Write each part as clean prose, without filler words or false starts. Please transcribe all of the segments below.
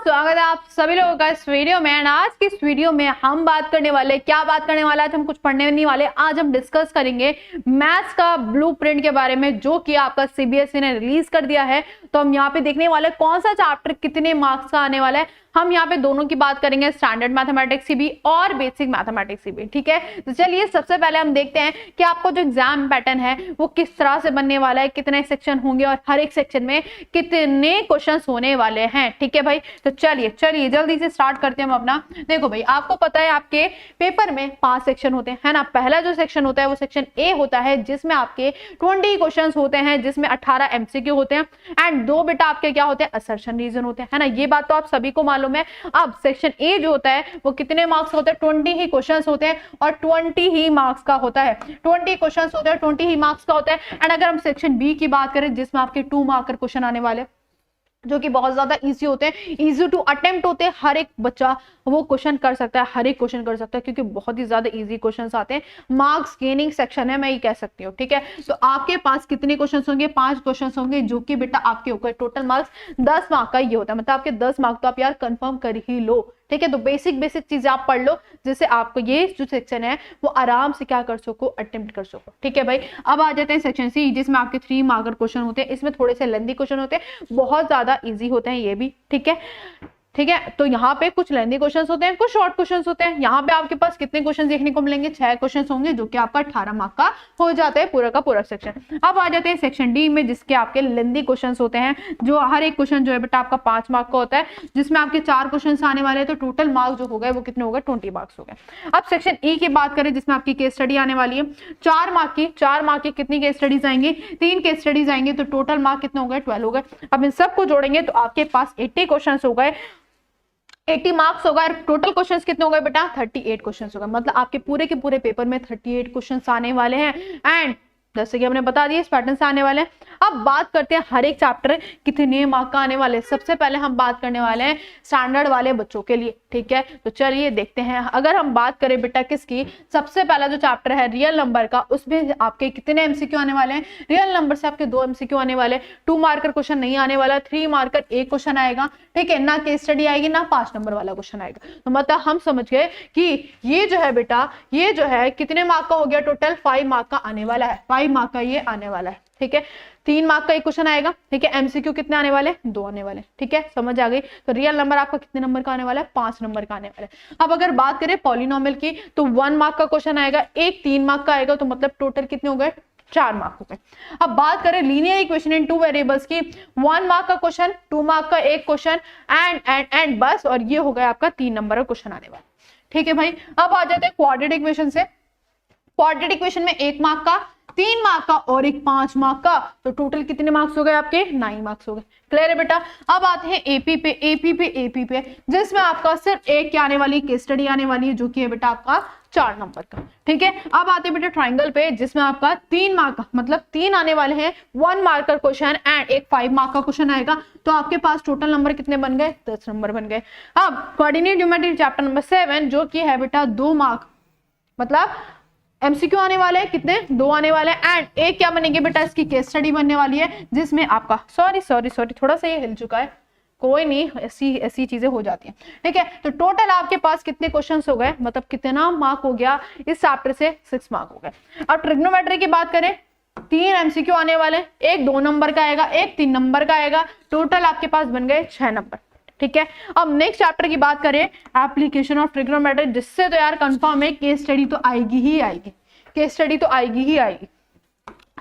स्वागत है आप सभी लोगों का इस वीडियो में। आज की इस वीडियो में हम बात करने वाले, क्या बात करने वाला है, हम कुछ पढ़ने नहीं वाले। आज हम डिस्कस करेंगे मैथ्स का ब्लूप्रिंट के बारे में, जो कि आपका सीबीएसई ने रिलीज कर दिया है। तो हम यहाँ पे देखने वाले कौन सा चैप्टर कितने मार्क्स का आने वाला है। हम यहाँ पे दोनों की बात करेंगे, स्टैंडर्ड मैथमेटिक्स की भी और बेसिक मैथमेटिक्स की भी। ठीक है, तो चलिए सबसे पहले हम देखते हैं कि आपको जो एग्जाम पैटर्न है वो किस तरह से बनने वाला है, कितने सेक्शन होंगे और हर एक सेक्शन में कितने क्वेश्चंस होने वाले हैं। ठीक है भाई, तो चलिए जल्दी से स्टार्ट करते हैं हम अपना। देखो भाई, आपको पता है आपके पेपर में 5 सेक्शन होते हैं, है ना। पहला जो सेक्शन होता है वो सेक्शन ए होता है, जिसमें आपके 20 क्वेश्चंस होते हैं, जिसमें 18 एमसीक्यू होते हैं एंड 2 बेटा आपके क्या होते हैं, असर्शन रीजन होते हैं, है ना। ये बात तो आप सभी को मालूम है। अब सेक्शन ए जो होता है वो कितने मार्क्स होते हैं, 20 ही क्वेश्चंस होते हैं और 20 ही मार्क्स का होता है। 20 क्वेश्चंस होते हैं, 20 ही मार्क्स का होता है। एंड अगर हम सेक्शन बी की बात करें, जिसमें आपके 2 मार्कर क्वेश्चन आने वाले, जो कि बहुत ज्यादा इजी होते हैं, इजी टू अटेम्प्ट होते हैं। हर एक बच्चा वो क्वेश्चन कर सकता है, हर एक क्वेश्चन कर सकता है, क्योंकि बहुत ही ज्यादा इजी क्वेश्चंस आते हैं। मार्क्स गेनिंग सेक्शन है, मैं ये कह सकती हूँ। ठीक है, तो आपके पास कितने क्वेश्चंस होंगे, 5 क्वेश्चंस होंगे, जो कि बेटा आपके ऊपर टोटल मार्क्स 10 मार्क का ये होता है। मतलब आपके 10 मार्क तो आप यार कंफर्म कर ही लो। ठीक है, तो बेसिक चीजें आप पढ़ लो, जिससे आपको ये जो सेक्शन है वो आराम से क्या कर सको, अटेम्प्ट कर सको। ठीक है भाई, अब आ जाते हैं सेक्शन सी, जिसमें आपके 3 मार्कर क्वेश्चन होते हैं। इसमें थोड़े से लेंथी क्वेश्चन होते हैं, बहुत ज्यादा इजी होते हैं ये भी। ठीक है, तो यहाँ पे कुछ लेंथी क्वेश्चंस होते हैं, कुछ शॉर्ट क्वेश्चंस होते हैं। यहाँ पे आपके पास कितने क्वेश्चन देखने को मिलेंगे, 6 क्वेश्चंस होंगे, जो कि आपका 18 मार्क का हो जाता है पूरा का पूरा सेक्शन। अब आ जाते हैं सेक्शन डी में, जिसके आपके लेंथी क्वेश्चंस होते हैं, जो हर एक क्वेश्चन जो है बेटा आपका 5 मार्क का होता है, जिसमें आपके 4 क्वेश्चन आने वाले हैं। तो टोटल मार्क्स जो हो गए वो कितने हो गए, 20 मार्क्स हो गए। अब सेक्शन ई की बात करें, जिसमें आपकी केस स्टडी आने वाली है 4 मार्क की कितनी केस स्टडीज आएंगी, 3 केस स्टडीज आएंगे। तो टोटल मार्क कितने हो गए, 12 हो गए। अब इन सबको जोड़ेंगे तो आपके पास 80 क्वेश्चन हो गए, 80 मार्क्स होगा। टोटल क्वेश्चंस कितने हो गए बेटा, 38 क्वेश्चंस हो गए। मतलब आपके पूरे के पूरे पेपर में 38 क्वेश्चंस आने वाले हैं। एंड जैसे कि हमने बता दिया, इस पैटर्न से आने वाले हैं। अब बात करते हैं हर एक चैप्टर कितने मार्क का आने वाले हैं। सबसे पहले हम बात करने वाले हैं स्टैंडर्ड वाले बच्चों के लिए। ठीक है, तो चलिए देखते हैं। अगर हम बात करें बेटा किसकी, सबसे पहला जो चैप्टर है रियल नंबर का, उसमें आपके कितने एमसीक्यू आने वाले हैं। रियल नंबर से आपके 2 एमसीक्यू आने वाले, 2 मार्कर क्वेश्चन नहीं आने वाला, 3 मार्कर एक क्वेश्चन आएगा। ठीक है, ना केस स्टडी आएगी, ना 5 नंबर वाला क्वेश्चन आएगा। तो मतलब हम समझ गए कि ये जो है बेटा, ये जो है कितने मार्क का हो गया, टोटल 5 मार्क का आने वाला है। 5 मार्क का ये आने वाला है। ठीक है, 3 मार्क का एक क्वेश्चन आएगा। ठीक है, एमसीक्यू कितने आने वाले, 2 आने वाले। ठीक है, समझ आ गई। तो रियल नंबर आपका कितने नंबर का आने वाला है, 5 नंबर का आने वाला है। अब अगर बात करें पॉलिनोमियल की, तो 1 मार्क का क्वेश्चन आएगा, एक 3 मार्क का आएगा। तो मतलब टोटल कितने हो गए, 4 मार्क हो गए। अब बात करें लीनियर इक्वेशन इन 2 वेरिएबल्स की, 1 मार्क का क्वेश्चन, 2 मार्क का एक क्वेश्चन एंड बस, और ये हो गया आपका 3 नंबर का क्वेश्चन आने वाला। ठीक है भाई, अब आ जाते हैं क्वाड्रेटिक इक्वेशन से। क्वाड्रेटिक इक्वेशन में 1 मार्क का, 3 मार्क का और एक 5 मार्क का। तो टोटल कितने मार्क्स हो गए आपके, 9 मार्क्स हो गए। क्लियर है बेटा। अब आते हैं एपी पे, जिसमें आपका सिर्फ एक क्या आने वाली, केस स्टडी आने वाली है, जो कि है बेटा आपका 4 नंबर का। ठीक है, अब आते हैं बेटा ट्राइंगल पे, जिसमें आपका 3 मार्क का, मतलब 3 आने वाले हैं, 1 मार्कर क्वेश्चन एंड एक 5 मार्क का क्वेश्चन आएगा। तो आपके पास टोटल नंबर कितने बन गए, 10 नंबर बन गए। अब कोऑर्डिनेट ज्योमेट्री चैप्टर नंबर 7, जो कि है बेटा 2 मार्क, मतलब एमसीक्यू आने वाले हैं कितने, 2 आने वाले हैं। एंड एक क्या बनेगी बेटा, इसकी केस स्टडी बनने वाली है, जिसमें आपका सॉरी थोड़ा सा ये हिल चुका है, कोई नहीं, ऐसी चीजें हो जाती हैं। ठीक है, तो टोटल आपके पास कितने क्वेश्चंस हो गए, मतलब कितना मार्क हो गया इस चैप्टर से, 6 मार्क हो गए। अब ट्रिग्नोमेट्री की बात करें, 3 एमसीक्यू आने वाले, एक 2 नंबर का आएगा, एक 3 नंबर का आएगा। टोटल आपके पास बन गए 6 नंबर। ठीक है, अब नेक्स्ट चैप्टर की बात करें, एप्लीकेशन ऑफ ट्रिग्नोमेट्री, जिससे तो यार कंफर्म है केस स्टडी तो आएगी ही आएगी, केस स्टडी तो आएगी ही आएगी।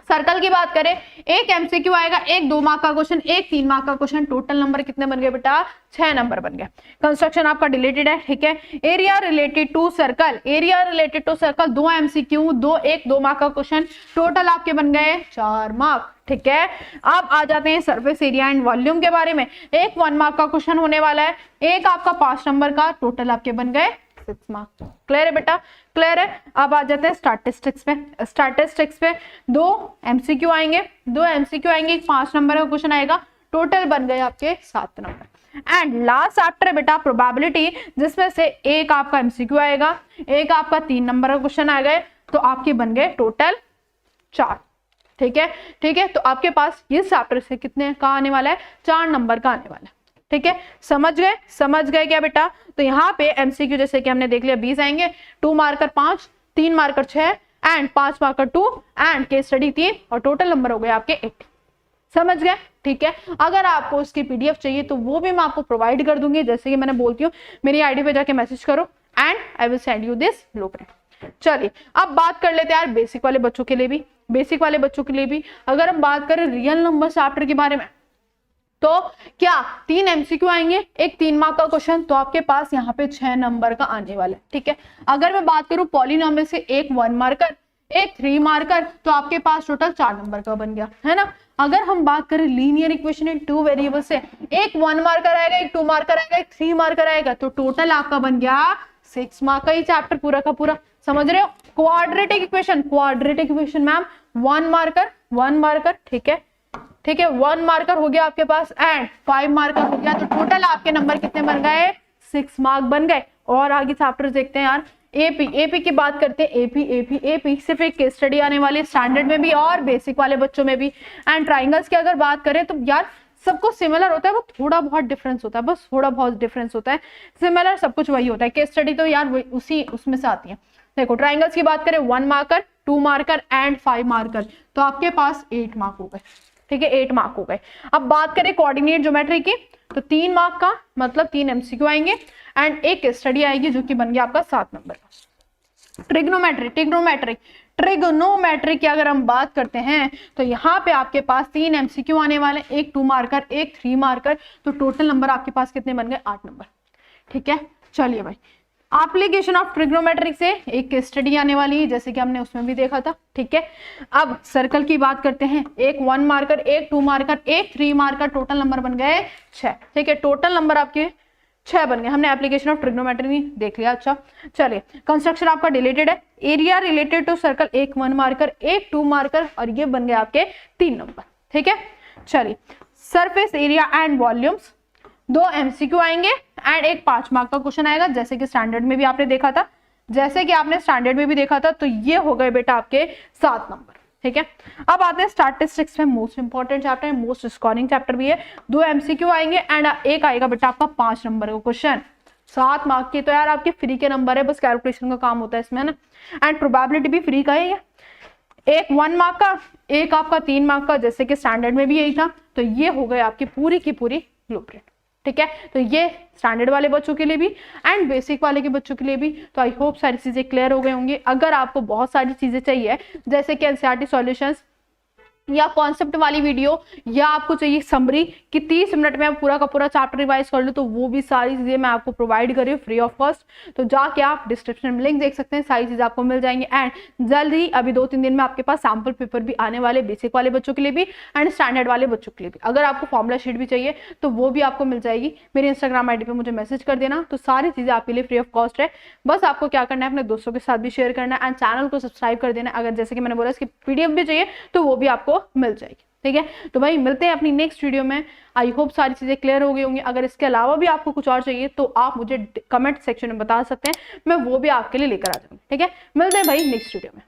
सर्कल की बात करें, एक एमसीक्यू आएगा, एक 2 मार्क का क्वेश्चन, एक 3 मार्क का क्वेश्चन। टोटल नंबर कितने बन गए बेटा, 6 नंबर बन गए। कंस्ट्रक्शन आपका डिलीटेड है। ठीक है, area related to circle, 2 MCQ, 2 mark का क्वेश्चन। टोटल आपके बन गए 4 मार्क। ठीक है, अब आ जाते हैं सरफेस एरिया एंड वॉल्यूम के बारे में। एक 1 मार्क का क्वेश्चन होने वाला है, एक आपका 5 नंबर का। टोटल आपके बन गए 6 मार्क। क्लियर है बेटा, क्लियर है। अब आ जाते हैं स्टैटिस्टिक्स पे 2 एमसीक्यू आएंगे, 2 एमसीक्यू आएंगे, एक 5 नंबर का क्वेश्चन आएगा। टोटल बन गए आपके 7 नंबर। एंड लास्ट चैप्टर है बेटा प्रोबेबिलिटी, जिसमें से एक आपका एमसीक्यू आएगा, एक आपका 3 नंबर का क्वेश्चन आ गए। तो आपके बन गए टोटल 4। ठीक है, तो आपके पास ये चैप्टर से कितने का आने वाला है, 4 नंबर का आने वाला है। ठीक है, समझ गए क्या बेटा? तो यहाँ पे एमसीक्यू जैसे कि हमने देख लिया 20 आएंगे, 2 marker 5, 3 marker 6 and 5 marker 2 and case study 3 और टोटल नंबर हो गए आपके 80। समझ गए? ठीक है, अगर आपको उसकी पीडीएफ चाहिए तो वो भी मैं आपको प्रोवाइड कर दूंगी। जैसे कि मैंने बोलती हूँ, मेरी आईडी पे जाके मैसेज करो and I will send you this blueprint. चलिए अब बात कर लेते हैं यार बेसिक वाले बच्चों के लिए भी, अगर हम बात करें रियल नंबर चैप्टर के बारे में, तो क्या 3 एमसीक्यू आएंगे, एक 3 मार्क का क्वेश्चन, तो आपके पास यहाँ पे 6 नंबर का आने वाला है। ठीक है, अगर मैं बात करूं पॉलिनोमियल से, एक 1 मार्कर, एक 3 मार्कर, तो आपके पास टोटल 4 नंबर का बन गया, है ना। अगर हम बात करें लीनियर इक्वेशन इन 2 वेरिएबल से, एक 1 मार्कर आएगा, एक 2 मार्कर आएगा, एक 3 मार्कर आएगा, तो टोटल आपका बन गया 6 मार्क का ही चैप्टर पूरा का पूरा। समझ रहे हो? क्वाड्रेटिक इक्वेशन मैम 1 मार्कर, ठीक है 1 मार्कर हो गया आपके पास एंड 5 मार्कर हो गया, तो टोटल आपके नंबर कितने बन गए? 6 मार्क बन गए। और आगे चैप्टर देखते हैं यार, एपी की बात करते हैं। एपी सिर्फ एक केस स्टडी आने वाली है, स्टैंडर्ड में भी और बेसिक वाले बच्चों में भी। एंड ट्राइंगल्स की अगर बात करें तो यार सबको सिमिलर होता है, वो थोड़ा बहुत डिफरेंस होता है, बस थोड़ा बहुत डिफरेंस होता है, सिमिलर सब कुछ वही होता है। केस स्टडी तो यार उसी उसमें से आती है। देखो ट्राइंगल्स की बात करें, 1 मार्कर, 2 मार्कर एंड 5 मार्कर, तो आपके पास 8 मार्क हो गए। ठीक है, 8 मार्क हो गए। अब बात करें कोऑर्डिनेट ज्योमेट्री की, तो 3 मार्क का मतलब 3 एमसीक्यू आएंगे एंड एक केस स्टडी आएगी जो कि बन गया आपका 7 नंबर का। ट्रिग्नोमेट्री की अगर हम बात करते हैं तो यहाँ पे आपके पास 3 एमसीक्यू आने वाले, एक 2 मार्कर, एक 3 मार्कर, तो टोटल नंबर आपके पास कितने बन गए? 8 नंबर। ठीक है, चलिए भाई, एप्लीकेशन ऑफ ट्रिग्नोमेट्रिक से एक केस स्टडी आने वाली है, जैसे कि हमने उसमें भी देखा था। ठीक है, अब सर्कल की बात करते हैं, एक 1 मार्कर, एक 2 मार्कर, एक 3 मार्कर, टोटल नंबर बन गए 6। ठीक है, टोटल नंबर आपके 6 बन गए। हमने एप्लीकेशन ऑफ ट्रिग्नोमेट्री में देख लिया। अच्छा चलिए, कंस्ट्रक्शन आपका डिलीटेड है, एरिया रिलेटेड टू सर्कल, एक 1 मार्कर, एक 2 मार्कर, और ये बन गए आपके 3 नंबर। ठीक है, चलिए, surface area and volumes, 2 MCQ आएंगे एंड एक 5 मार्क का क्वेश्चन आएगा, जैसे कि स्टैंडर्ड में भी आपने देखा था। तो ये हो गए बेटा आपके 7 नंबर। ठीक है, अब आते हैं स्टैटिस्टिक्स में, मोस्ट इंपॉर्टेंट चैप्टर है, मोस्ट स्कोरिंग चैप्टर भी है। 2 एमसीक्यू आएंगे एंड एक आएगा बेटा आपका 5 नंबर का क्वेश्चन, 7 मार्क की। तो यार आपके फ्री के नंबर है, बस कैलकुलेशन का काम होता है इसमें ना। एंड प्रोबेबिलिटी भी फ्री का है, एक 1 मार्क का, एक आपका 3 मार्क का, जैसे कि स्टैंडर्ड में भी यही था। तो ये हो गए आपकी पूरी की पूरी ब्लूप्रिंट। ठीक है, तो ये स्टैंडर्ड वाले बच्चों के लिए भी एंड बेसिक वाले के बच्चों के लिए भी। तो आई होप सारी चीजें क्लियर हो गई होंगी। अगर आपको बहुत सारी चीजें चाहिए, जैसे कि एनसीईआरटी सॉल्यूशंस या कॉन्सेप्ट वाली वीडियो, या आपको चाहिए समरी कि 30 मिनट में आप पूरा का पूरा चैप्टर रिवाइज कर लो, तो वो भी सारी चीजें मैं आपको प्रोवाइड कर रही हूँ फ्री ऑफ कॉस्ट। तो जाके आप डिस्क्रिप्शन में लिंक देख सकते हैं, सारी चीजें आपको मिल जाएंगी। एंड जल्द ही अभी 2-3 दिन में आपके पास सैम्पल पेपर भी आने वाले, बेसिक वाले बच्चों के लिए भी एंड स्टैंडर्ड वाले बच्चों के लिए भी। अगर आपको फॉर्मुला शीट भी चाहिए तो वो भी आपको मिल जाएगी। मेरे इंस्टाग्राम आईडी पे मुझे मैसेज कर देना, तो सारी चीजें आपके लिए फ्री ऑफ कॉस्ट है। बस आपको क्या करना है, अपने दोस्तों के साथ भी शेयर करना है एंड चैनल को सब्सक्राइब कर देना। अगर जैसे कि मैंने बोला इसकी पीडीएफ भी चाहिए तो वो भी आपको मिल जाएगी। ठीक है, तो भाई मिलते हैं अपनी नेक्स्ट वीडियो में। आई होप सारी चीजें क्लियर हो गई होंगी। अगर इसके अलावा भी आपको कुछ और चाहिए तो आप मुझे कमेंट सेक्शन में बता सकते हैं, मैं वो भी आपके लिए लेकर आ जाऊंगी। ठीक है, मिलते हैं भाई नेक्स्ट वीडियो में।